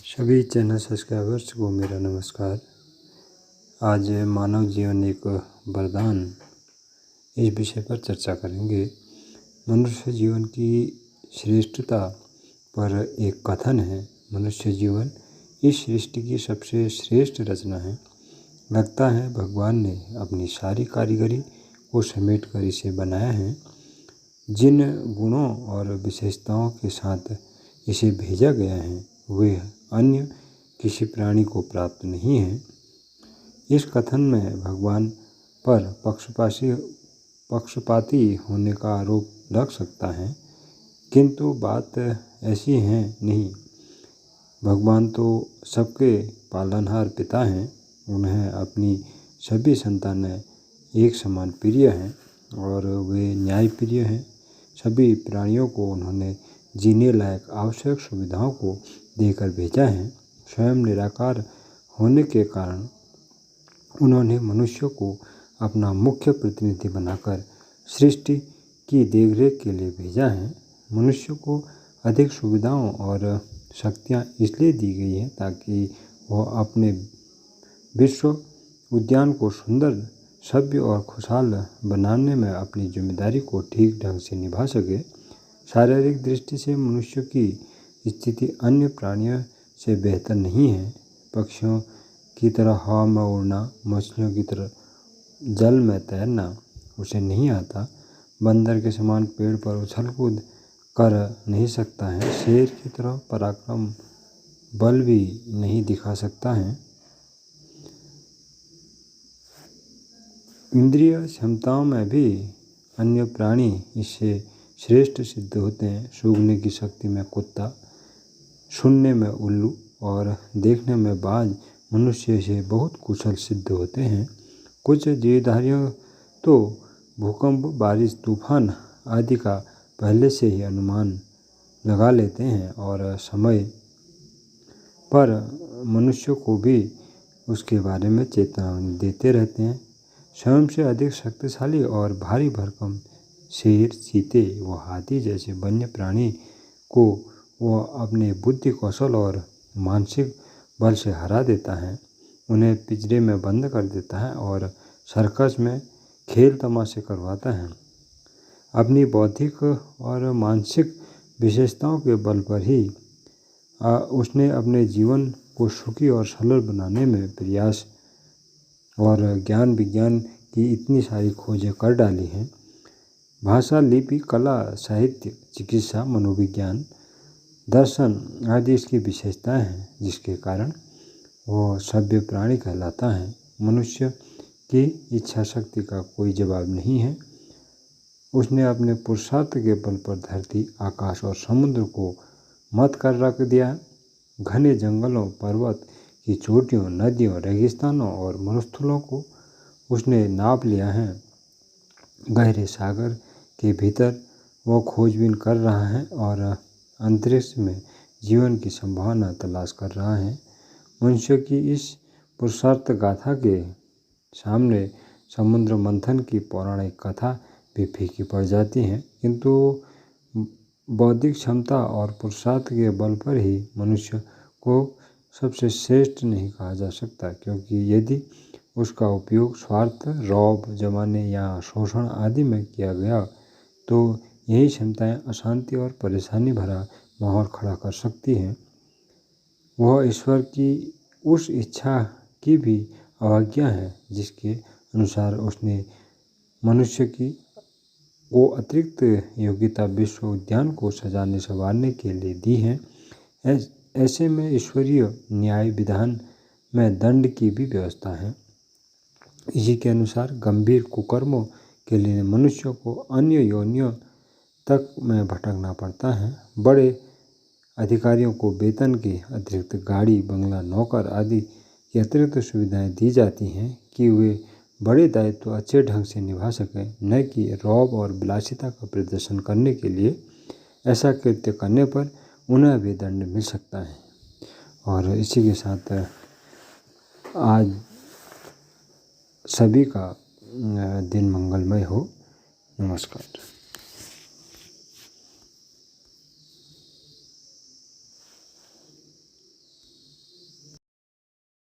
सभी channel subscribers को मेरा नमस्कार। आज मानव जीवन एक वरदान इस विषय पर चर्चा करेंगे। मनुष्य जीवन की श्रेष्ठता पर एक कथन है, मनुष्य जीवन इस सृष्टि की सबसे श्रेष्ठ रचना है। लगता है भगवान ने अपनी सारी कारीगरी को समेट कर इसे बनाया है। जिन गुणों और विशेषताओं के साथ इसे भेजा गया है वे अन्य किसी प्राणी को प्राप्त नहीं है। इस कथन में भगवान पर पक्षपाती होने का आरोप लग सकता है, किंतु बात ऐसी है नहीं। भगवान तो सबके पालनहार पिता हैं। उन्हें अपनी सभी संतानें एक समान प्रिय हैं और वे न्यायप्रिय हैं। सभी प्राणियों को उन्होंने जीने लायक आवश्यक सुविधाओं को देकर भेजा है। स्वयं निराकार होने के कारण उन्होंने मनुष्य को अपना मुख्य प्रतिनिधि बनाकर सृष्टि की देखरेख के लिए भेजा है। मनुष्य को अधिक सुविधाओं और शक्तियाँ इसलिए दी गई हैं ताकि वह अपने विश्व उद्यान को सुंदर, सभ्य और खुशहाल बनाने में अपनी जिम्मेदारी को ठीक ढंग से निभा सके। शारीरिक दृष्टि से मनुष्य की स्थिति अन्य प्राणियों से बेहतर नहीं है। पक्षियों की तरह हवा में उड़ना, मछलियों की तरह जल में तैरना उसे नहीं आता। बंदर के समान पेड़ पर उछल कूद कर नहीं सकता है। शेर की तरह पराक्रम बल भी नहीं दिखा सकता है। इंद्रिय क्षमताओं में भी अन्य प्राणी इससे श्रेष्ठ सिद्ध होते हैं। सूंघने की शक्ति में कुत्ता, सुनने में उल्लू और देखने में बाज मनुष्य से बहुत कुशल सिद्ध होते हैं। कुछ जीवधारियों तो भूकंप, बारिश, तूफान आदि का पहले से ही अनुमान लगा लेते हैं और समय पर मनुष्य को भी उसके बारे में चेतावनी देते रहते हैं। स्वयं से अधिक शक्तिशाली और भारी भरकम शेर, चीते व हाथी जैसे वन्य प्राणी को वह अपने बुद्धि कौशल और मानसिक बल से हरा देता है। उन्हें पिंजरे में बंद कर देता है और सर्कस में खेल तमाशे करवाता है। अपनी बौद्धिक और मानसिक विशेषताओं के बल पर ही उसने अपने जीवन को सुखी और सरल बनाने में प्रयास और ज्ञान विज्ञान की इतनी सारी खोजें कर डाली हैं। भाषा, लिपि, कला, साहित्य, चिकित्सा, मनोविज्ञान, दर्शन आदि इसकी विशेषताएं हैं, जिसके कारण वह सभ्य प्राणी कहलाता है। मनुष्य की इच्छा शक्ति का कोई जवाब नहीं है। उसने अपने पुरुषार्थ के बल पर धरती, आकाश और समुद्र को मत कर रख दिया। घने जंगलों, पर्वत की चोटियों, नदियों, रेगिस्तानों और मरुस्थलों को उसने नाप लिया है। गहरे सागर के भीतर वो खोजबीन कर रहा है और अंतरिक्ष में जीवन की संभावना तलाश कर रहा है। मनुष्य की इस पुरुषार्थ गाथा के सामने समुद्र मंथन की पौराणिक कथा भी फीकी पड़ जाती है, किंतु बौद्धिक क्षमता और पुरुषार्थ के बल पर ही मनुष्य को सबसे श्रेष्ठ नहीं कहा जा सकता, क्योंकि यदि उसका उपयोग स्वार्थ, रौब जमाने या शोषण आदि में किया गया तो यही क्षमताएं अशांति और परेशानी भरा माहौल खड़ा कर सकती हैं। वह ईश्वर की उस इच्छा की भी अवज्ञा है जिसके अनुसार उसने मनुष्य को अतिरिक्त योग्यता विश्व उद्यान को सजाने संवारने के लिए दी है। ऐसे में ईश्वरीय न्याय विधान में दंड की भी व्यवस्था है। इसी के अनुसार गंभीर कुकर्मों के लिए मनुष्य को अन्य योनियों तक में भटकना पड़ता है। बड़े अधिकारियों को वेतन के अतिरिक्त गाड़ी, बंगला, नौकर आदि की अतिरिक्त सुविधाएं दी जाती हैं कि वे बड़े दायित्व अच्छे ढंग से निभा सकें, न कि रौब और विलासिता का प्रदर्शन करने के लिए। ऐसा कृत्य करने पर उन्हें भी दंड मिल सकता है। और इसी के साथ आज सभी का दिन मंगलमय हो। नमस्कार।